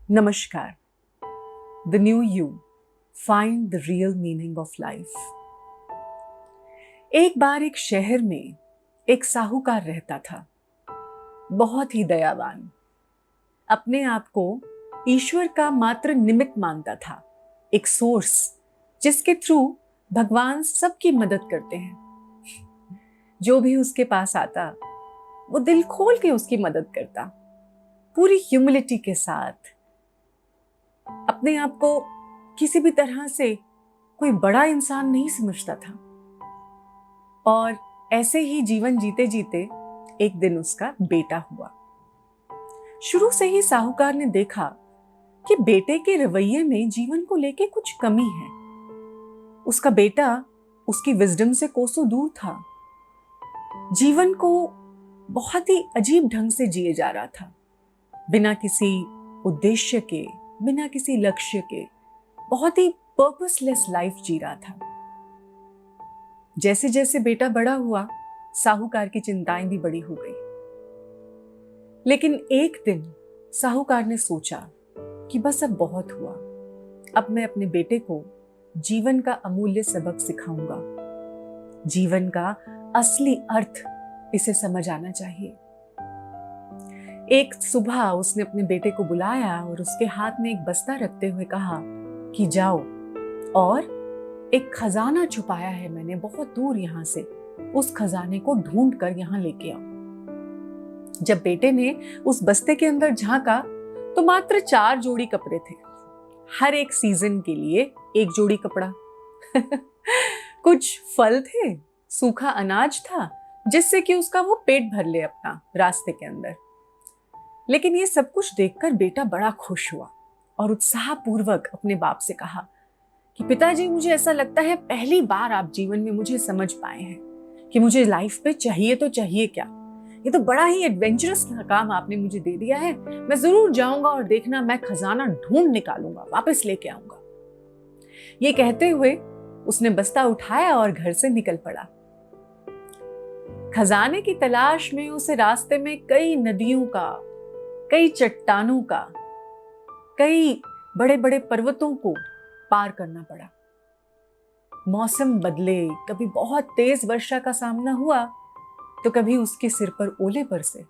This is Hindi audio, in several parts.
नमस्कार। The new you find the real meaning of life. एक बार एक शहर में एक साहूकार रहता था, बहुत ही दयावान। अपने आप को ईश्वर का मात्र निमित्त मानता था, एक सोर्स जिसके थ्रू भगवान सबकी मदद करते हैं। जो भी उसके पास आता वो दिल खोल के उसकी मदद करता, पूरी ह्यूमिलिटी के साथ। अपने आप को किसी भी तरह से कोई बड़ा इंसान नहीं समझता था। और ऐसे ही जीवन जीते जीते एक दिन उसका बेटा हुआ। शुरू से ही साहूकार ने देखा कि बेटे के रवैये में जीवन को लेके कुछ कमी है। उसका बेटा उसकी विजडम से कोसों दूर था, जीवन को बहुत ही अजीब ढंग से जिए जा रहा था, बिना किसी उद्देश्य के, बिना किसी लक्ष्य के, बहुत ही पर्पसलेस लाइफ जी रहा था। जैसे जैसे बेटा बड़ा हुआ, साहूकार की चिंताएं भी बड़ी हो गई। लेकिन एक दिन साहूकार ने सोचा कि बस अब बहुत हुआ, अब मैं अपने बेटे को जीवन का अमूल्य सबक सिखाऊंगा। जीवन का असली अर्थ इसे समझ आना चाहिए। एक सुबह उसने अपने बेटे को बुलाया और उसके हाथ में एक बस्ता रखते हुए कहा कि जाओ और एक खजाना छुपाया है मैंने बहुत दूर यहां से, उस खजाने को ढूंढ कर यहां लेके आओ। जब बेटे ने उस बस्ते के अंदर झांका तो मात्र 4 जोड़ी कपड़े थे, हर एक सीजन के लिए एक जोड़ी कपड़ा। कुछ फल थे, सूखा अनाज था जिससे कि उसका वो पेट भर ले अपना रास्ते के अंदर। लेकिन ये सब कुछ देखकर बेटा बड़ा खुश हुआ और उत्साहपूर्वक अपने बाप से कहा कि पिताजी, मुझे ऐसा लगता है पहली बार आप जीवन में मुझे समझ पाए हैं कि मुझे लाइफ पे चाहिए तो चाहिए क्या। ये तो बड़ा ही एडवेंचरस काम आपने मुझे दे दिया है। मैं जरूर जाऊंगा और देखना, मैं खजाना ढूंढ निकालूंगा, वापस लेके आऊंगा। ये कहते हुए उसने बस्ता उठाया और घर से निकल पड़ा। खजाने की तलाश में उसे रास्ते में कई नदियों का, कई चट्टानों का, कई बड़े बड़े पर्वतों को पार करना पड़ा। मौसम बदले, कभी बहुत तेज वर्षा का सामना हुआ तो कभी उसके सिर पर ओले बरसे।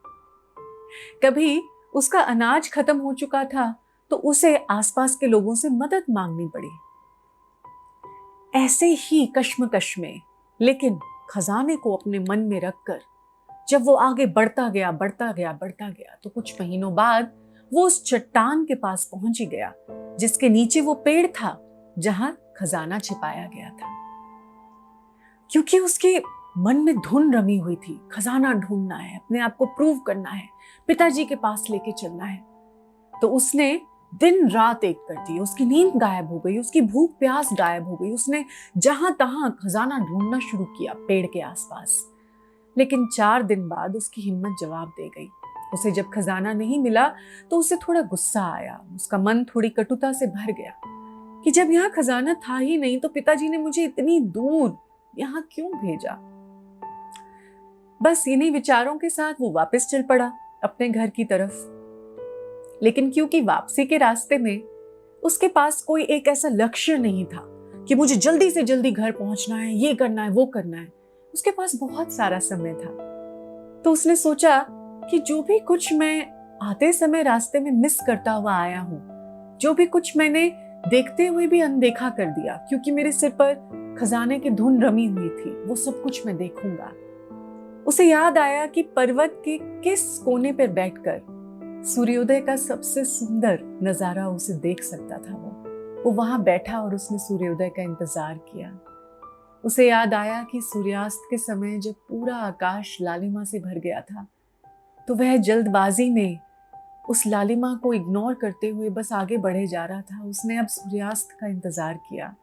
कभी उसका अनाज खत्म हो चुका था तो उसे आसपास के लोगों से मदद मांगनी पड़ी। ऐसे ही कश्मकश में, लेकिन खजाने को अपने मन में रखकर जब वो आगे बढ़ता गया तो कुछ महीनों बाद वो उस चट्टान के पास पहुंच ही गया जिसके नीचे वो पेड़ था जहां खजाना छिपाया गया था। क्योंकि उसके मन में धुन रमी हुई थी, खजाना ढूंढना है, अपने आप को प्रूव करना है, पिताजी के पास लेके चलना है। तो उसने दिन रात एक कर दी। उसकी नींद गायब हो गई, उसकी भूख प्यास गायब हो गई। उसने जहां तहां खजाना ढूंढना शुरू किया पेड़ के आसपास। लेकिन 4 दिन बाद उसकी हिम्मत जवाब दे गई। उसे जब खजाना नहीं मिला तो उसे थोड़ा गुस्सा आया, उसका मन थोड़ी कटुता से भर गया कि जब यहाँ खजाना था ही नहीं तो पिताजी ने मुझे इतनी दूर यहाँ क्यों भेजा। बस इन्हीं विचारों के साथ वो वापस चल पड़ा अपने घर की तरफ। लेकिन क्योंकि वापसी के रास्ते में उसके पास कोई एक ऐसा लक्ष्य नहीं था कि मुझे जल्दी से जल्दी घर पहुंचना है, ये करना है, वो करना है। उसके पास बहुत सारा समय था। तो उसने सोचा कि जो भी कुछ मैं आते समय रास्ते में मिस करता हुआ आया हूं, जो भी कुछ मैंने देखते हुए भी अनदेखा कर दिया क्योंकि मेरे सिर पर खजाने की धुन रमी हुई थी, वो सब कुछ मैं देखूंगा। उसे याद आया कि पर्वत के किस कोने पर बैठकर सूर्योदय का सबसे सुंदर नजारा उसे देख सकता था। वो वहां बैठा और उसने सूर्योदय का इंतजार किया। उसे याद आया कि सूर्यास्त के समय जब पूरा आकाश लालिमा से भर गया था तो वह जल्दबाजी में उस लालिमा को इग्नोर करते हुए बस आगे बढ़े जा रहा था। उसने अब सूर्यास्त का इंतजार किया,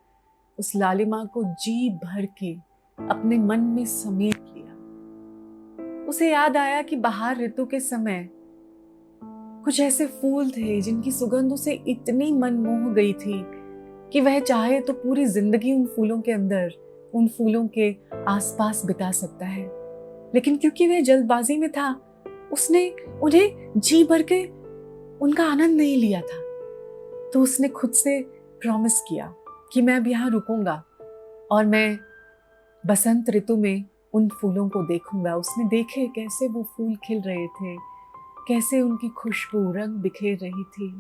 उस लालिमा को जी भर के अपने मन में समेट लिया। उसे याद आया कि बहार ऋतु के समय कुछ ऐसे फूल थे जिनकी सुगंध उसे इतनी मनमोह गई थी कि वह चाहे तो पूरी जिंदगी उन फूलों के अंदर, उन फूलों के आसपास बिता सकता है। लेकिन क्योंकि वह जल्दबाजी में था, उसने उन्हें जी भर के उनका आनंद नहीं लिया था। तो उसने खुद से प्रॉमिस किया कि मैं अब यहाँ रुकूंगा और मैं बसंत ऋतु में उन फूलों को देखूंगा। उसने देखे कैसे वो फूल खिल रहे थे, कैसे उनकी खुशबू रंग बिखेर रही थी।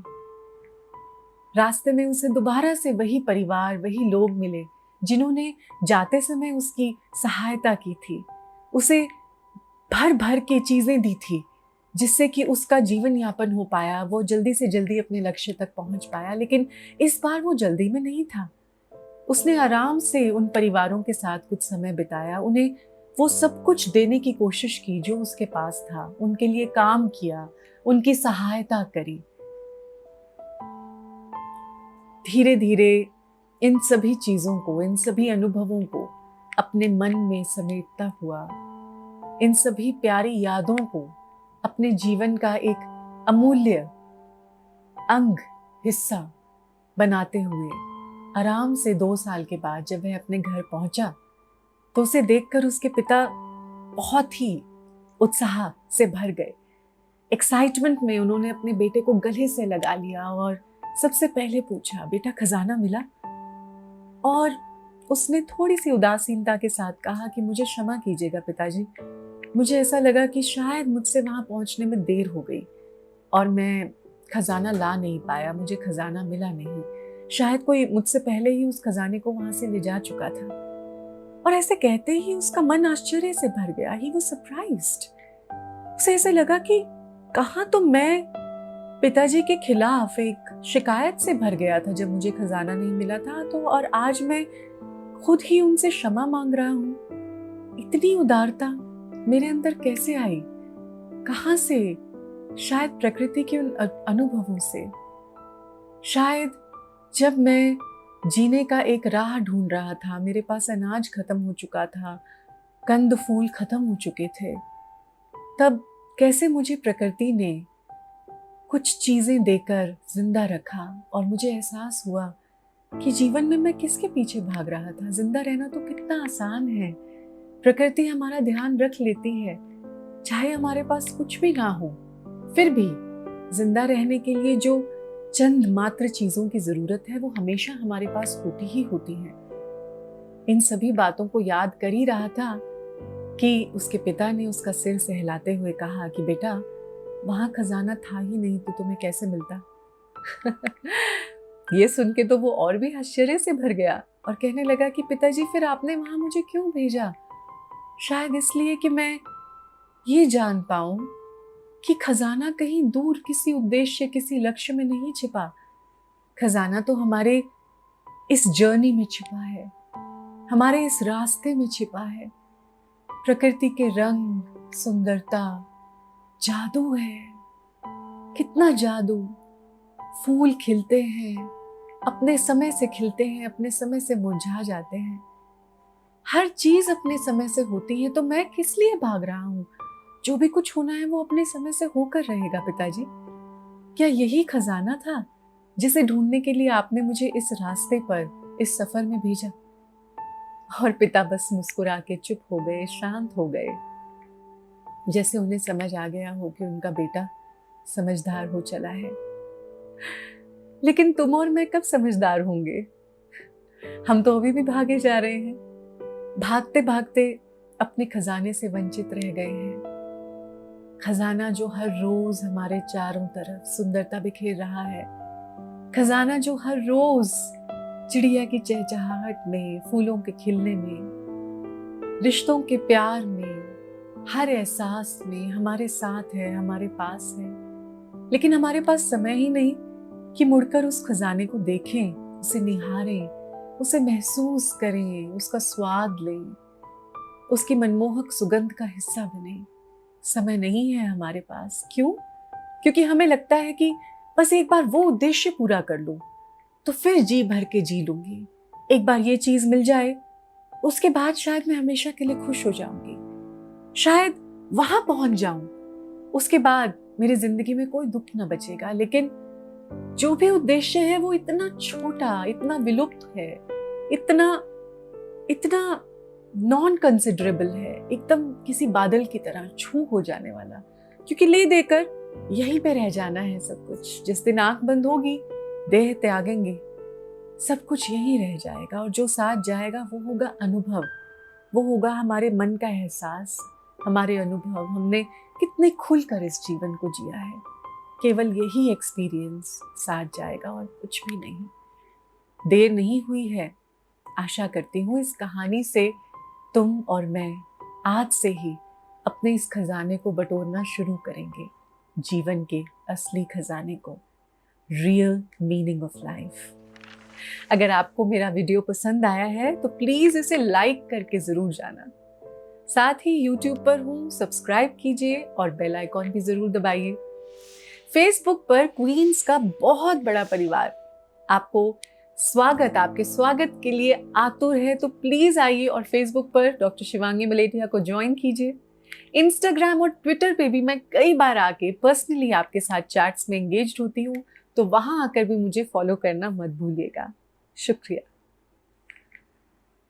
रास्ते में उसे दोबारा से वही परिवार, वही लोग मिले जिन्होंने जाते समय उसकी सहायता की थी, उसे भर भर के चीजें दी थी जिससे कि उसका जीवन यापन हो पाया, वो जल्दी से जल्दी अपने लक्ष्य तक पहुंच पाया। लेकिन इस बार वो जल्दी में नहीं था। उसने आराम से उन परिवारों के साथ कुछ समय बिताया, उन्हें वो सब कुछ देने की कोशिश की जो उसके पास था, उनके लिए काम किया, उनकी सहायता करी। धीरे धीरे इन सभी चीजों को, इन सभी अनुभवों को अपने मन में समेटता हुआ, इन सभी प्यारी यादों को अपने जीवन का एक अमूल्य अंग, हिस्सा बनाते हुए आराम से 2 साल के बाद जब वह अपने घर पहुंचा तो उसे देखकर उसके पिता बहुत ही उत्साह से भर गए। एक्साइटमेंट में उन्होंने अपने बेटे को गले से लगा लिया और सबसे पहले पूछा, बेटा खजाना मिला? और उसने थोड़ी सी उदासीनता के साथ कहा कि मुझे क्षमा कीजिएगा पिताजी, मुझे ऐसा लगा कि शायद मुझसे वहां पहुंचने में देर हो गई और मैं खजाना ला नहीं पाया, मुझे खजाना मिला नहीं, शायद कोई मुझसे पहले ही उस खजाने को वहां से ले जा चुका था। और ऐसे कहते ही उसका मन आश्चर्य से भर गया। He was surprised. उसे ऐसे लगा कि कहाँ तो मैं पिताजी के खिलाफ एक शिकायत से भर गया था जब मुझे खजाना नहीं मिला था, तो और आज मैं खुद ही उनसे क्षमा मांग रहा हूँ। इतनी उदारता मेरे अंदर कैसे आई? कहाँ से? शायद प्रकृति के उन अनुभवों से। शायद जब मैं जीने का एक राह ढूंढ रहा था, मेरे पास अनाज खत्म हो चुका था, कंद फूल खत्म हो चुके थे, तब कैसे मुझे प्रकृति ने कुछ चीजें देकर जिंदा रखा और मुझे एहसास हुआ कि जीवन में मैं किसके पीछे भाग रहा था। जिंदा रहना तो कितना आसान है। प्रकृति हमारा ध्यान रख लेती है, चाहे हमारे पास कुछ भी ना हो, फिर भी जिंदा रहने के लिए जो चंद मात्र चीजों की जरूरत है वो हमेशा हमारे पास होती ही होती है। इन सभी बातों को याद कर ही रहा था कि उसके पिता ने उसका सिर सहलाते हुए कहा कि बेटा वहां खजाना था ही नहीं तो तुम्हें कैसे मिलता? ये सुन के तो वो और भी आश्चर्य से भर गया और कहने लगा कि पिताजी फिर आपने वहां मुझे क्यों भेजा? शायद इसलिए कि मैं ये जान पाऊं कि खजाना कहीं दूर किसी उद्देश्य, किसी लक्ष्य में नहीं छिपा। खजाना तो हमारे इस जर्नी में छिपा है, हमारे इस रास्ते में छिपा है। प्रकृति के रंग, सुंदरता, जादू है। कितना जादू! फूल खिलते हैं, अपने समय से खिलते हैं, अपने समय से मुरझा जाते हैं। हर चीज अपने समय से होती है, तो मैं किस लिए भाग रहा हूं? जो भी कुछ होना है वो अपने समय से होकर रहेगा पिताजी। क्या यही खजाना था जिसे ढूंढने के लिए आपने मुझे इस रास्ते पर, इस सफर में भेजा? और पिता बस मुस्कुरा के चुप हो गए, शांत हो गए, जैसे उन्हें समझ आ गया हो कि उनका बेटा समझदार हो चला है। लेकिन तुम और मैं कब समझदार होंगे? हम तो अभी भी भागे जा रहे हैं, भागते भागते अपने खजाने से वंचित रह गए हैं। खजाना जो हर रोज हमारे चारों तरफ सुंदरता बिखेर रहा है, खजाना जो हर रोज चिड़िया की चहचहाहट में, फूलों के खिलने में, रिश्तों के प्यार में, हर एहसास में हमारे साथ है, हमारे पास है। लेकिन हमारे पास समय ही नहीं कि मुड़कर उस खजाने को देखें, उसे निहारें, उसे महसूस करें, उसका स्वाद लें, उसकी मनमोहक सुगंध का हिस्सा बने। समय नहीं है हमारे पास। क्यों? क्योंकि हमें लगता है कि बस एक बार वो उद्देश्य पूरा कर लूं तो फिर जी भर के जी लूंगी। एक बार ये चीज मिल जाए, उसके बाद शायद मैं हमेशा के लिए खुश हो जाऊंगी, शायद वहां पहुंच जाऊं, उसके बाद मेरी जिंदगी में कोई दुख न बचेगा। लेकिन जो भी उद्देश्य है वो इतना छोटा, इतना विलुप्त है, इतना इतना नॉन कंसिडरेबल है, एकदम किसी बादल की तरह छू हो जाने वाला। क्योंकि ले देकर यहीं पे रह जाना है सब कुछ। जिस दिन आंख बंद होगी देह त्यागेंगे, सब कुछ यहीं रह जाएगा और जो साथ जाएगा वो होगा अनुभव, वो होगा हमारे मन का एहसास, हमारे अनुभव, हमने कितने खुलकर इस जीवन को जिया है। केवल यही एक्सपीरियंस साथ जाएगा और कुछ भी नहीं। देर नहीं हुई है, आशा करती हूँ इस कहानी से तुम और मैं आज से ही अपने इस खजाने को बटोरना शुरू करेंगे, जीवन के असली खजाने को, रियल मीनिंग ऑफ लाइफ। अगर आपको मेरा वीडियो पसंद आया है तो प्लीज इसे लाइक करके जरूर जाना। साथ ही YouTube पर हूँ, सब्सक्राइब कीजिए और बेल आइकॉन भी जरूर दबाइए। फेसबुक पर क्वींस का बहुत बड़ा परिवार आपके स्वागत के लिए आतुर है, तो प्लीज आइए और फेसबुक पर डॉक्टर शिवांगी मलेटिया को ज्वाइन कीजिए। इंस्टाग्राम और ट्विटर पे भी मैं कई बार आके पर्सनली आपके साथ चैट्स में एंगेज्ड होती हूँ, तो वहां आकर भी मुझे फॉलो करना मत भूलिएगा। शुक्रिया।